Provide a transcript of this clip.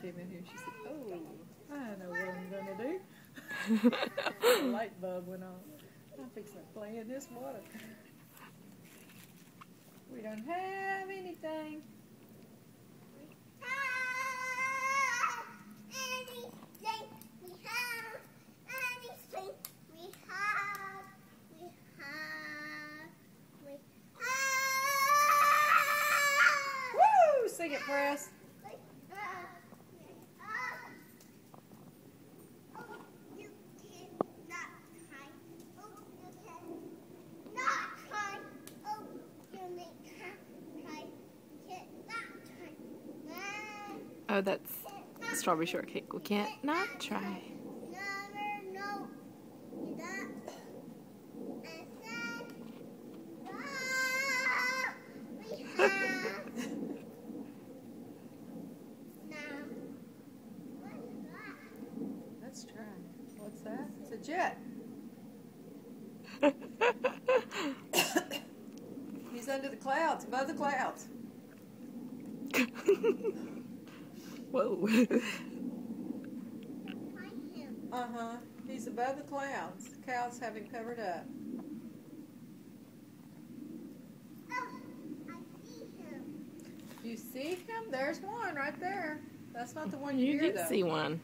came in here, she said, "Oh, I know what I'm gonna do." The light bulb went on. I'm fixing to play in this water. We don't have anything. Woo! Sing it, Press. Oh, that's strawberry shortcake. We can't not try. Let's try. What's that? It's a jet. He's under the clouds, above the clouds. Whoa. Uh-huh. He's above the clouds. The clouds have him covered up. Oh, I see him. You see him? There's one right there. That's not the one you You hear, did though. see one.